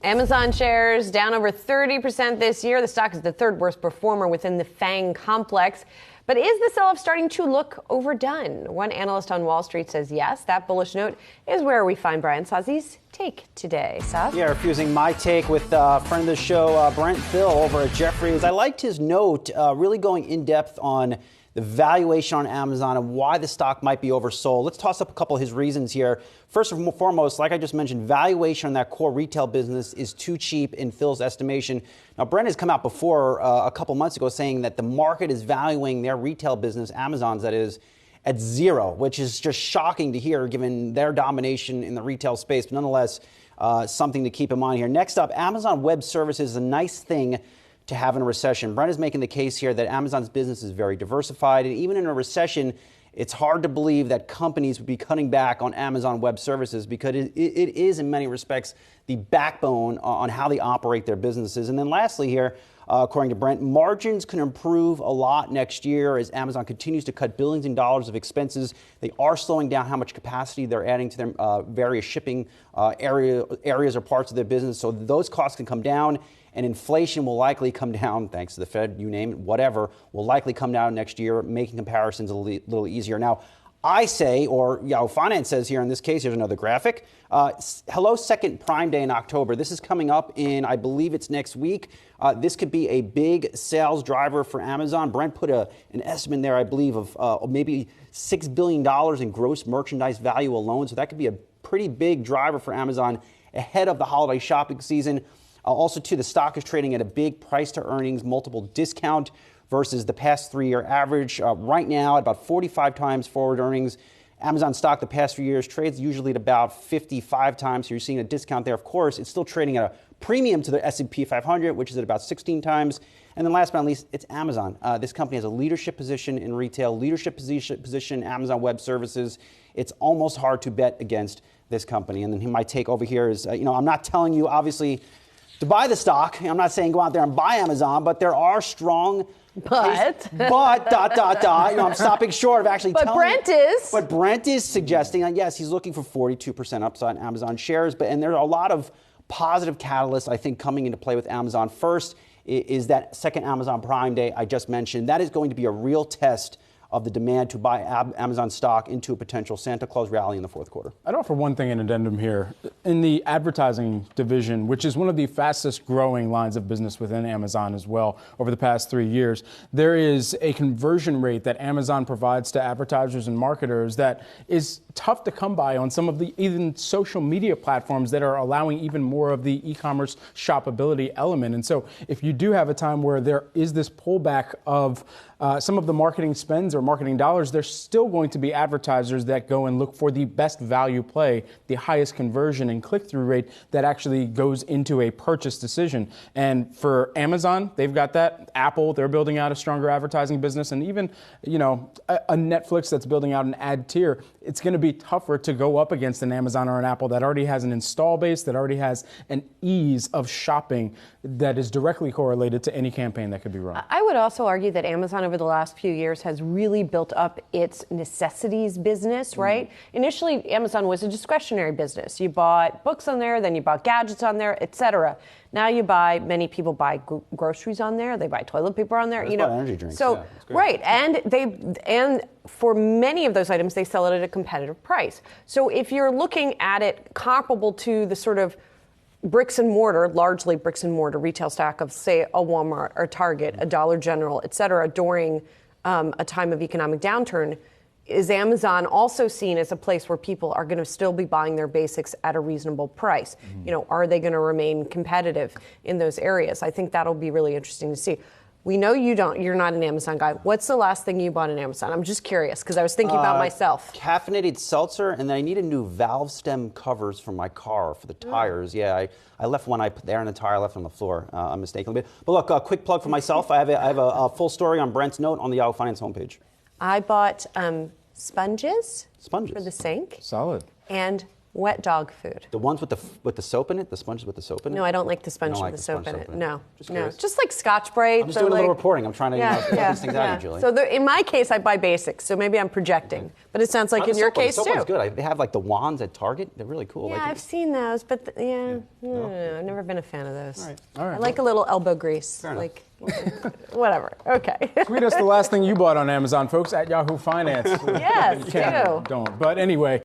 Amazon shares down over 30% this year. The stock is the third worst performer within the FANG complex. But is the sell-off starting to look overdone? One analyst on Wall Street says yes. That bullish note is where we find Brian Sozzi's take today. Soz? Yeah, refusing my take with friend of the show, Brent Thill over at Jefferies. I liked his note, really going in depth on the valuation on Amazon and why the stock might be oversold. Let's toss up a couple of his reasons here. First and foremost, like I just mentioned, valuation on that core retail business is too cheap in Phil's estimation. Now, Brent has come out before a couple months ago saying that the market is valuing their retail business, Amazon's that is, at zero, which is just shocking to hear given their domination in the retail space. But nonetheless, something to keep in mind here. Next up, Amazon Web Services is a nice thing to have in a recession. Brent is making the case here that Amazon's business is very diversified, and even in a recession, it's hard to believe that companies would be cutting back on Amazon Web Services because it is, in many respects, the backbone on how they operate their businesses. And then lastly here, according to Brent, margins can improve a lot next year as Amazon continues to cut billions in dollars of expenses. They are slowing down how much capacity they're adding to their various shipping areas or parts of their business, so those costs can come down. And inflation will likely come down, thanks to the Fed, you name it, whatever, will likely come down next year, making comparisons a little easier. Now, I say, or Yahoo Finance says here in this case, here's another graphic. Hello Second Prime Day in October. This is coming up in, I believe it's next week. This could be a big sales driver for Amazon. Brent put an estimate there, I believe, of maybe $6 billion in gross merchandise value alone. So that could be a pretty big driver for Amazon ahead of the holiday shopping season. Also, too, the stock is trading at a big price-to-earnings multiple discount versus the past 3-year average. Right now, at about 45 times forward earnings. Amazon stock the past few years trades usually at about 55 times. So you're seeing a discount there. Of course, it's still trading at a premium to the S&P 500, which is at about 16 times. And then last but not least, it's Amazon. This company has a leadership position in retail, leadership position in Amazon Web Services. It's almost hard to bet against this company. And then my take over here is, I'm not telling you, obviously, to buy the stock. I'm not saying go out there and buy Amazon, but there are strong. But I'm stopping short of actually telling. But Brent is suggesting that yes, he's looking for 42% upside in Amazon shares, and there are a lot of positive catalysts I think coming into play with Amazon. First is that second Amazon Prime Day I just mentioned. That is going to be a real test of the demand to buy Amazon stock into a potential Santa Claus rally in the fourth quarter. I'd offer one thing, an addendum here. In the advertising division, which is one of the fastest growing lines of business within Amazon as well over the past 3 years, there is a conversion rate that Amazon provides to advertisers and marketers that is tough to come by on some of the even social media platforms that are allowing even more of the e-commerce shoppability element. And so if you do have a time where there is this pullback of some of the marketing spends or marketing dollars, there's still going to be advertisers that go and look for the best value play, the highest conversion and click-through rate that actually goes into a purchase decision. And for Amazon, they've got that. Apple, they're building out a stronger advertising business. And even, a Netflix that's building out an ad tier, it's going to be tougher to go up against an Amazon or an Apple that already has an install base, that already has an ease of shopping that is directly correlated to any campaign that could be run. I would also argue that Amazon over the last few years has really built up its necessities business, right? Initially, Amazon was a discretionary business. You bought books on there, then you bought gadgets on there, etc. Now many people buy groceries on there, they buy toilet paper on there, energy drinks. So, yeah, right, and for many of those items, they sell it at a competitive price. So if you're looking at it comparable to the sort of largely bricks and mortar retail stock of, say, a Walmart or Target, a Dollar General, et cetera, during a time of economic downturn, is Amazon also seen as a place where people are going to still be buying their basics at a reasonable price? Are they going to remain competitive in those areas? I think that'll be really interesting to see. We know you're not an Amazon guy. What's the last thing you bought on Amazon? I'm just curious because I was thinking about myself. Caffeinated seltzer, and then I needed new valve stem covers for my car, for the tires. Yeah, I left one I put there in the tire, I left it on the floor mistakenly. But look, a quick plug for myself. I have a full story on Brent's note on the Yahoo Finance homepage. I bought sponges for the sink. Solid. And wet dog food. The ones with the soap in it, the sponges with the soap in it? No, I don't like the sponge don't with like the soap in sponge it. soap in it. No, Just no, curious. just like Scotch-Brite. I'm just doing a little reporting. I'm trying to get these things out of you, Julie. So in my case, I buy basics, so maybe I'm projecting. But it sounds like in your case, the soap too. one's good. They have like the wands at Target. They're really cool. Yeah, like, I've seen those, but no, I've never been a fan of those. All right. I like a little elbow grease. Fair enough. Like, whatever. Okay. Tweet us the last thing you bought on Amazon, folks, at Yahoo Finance. Yes, You can, do. don't. But anyway.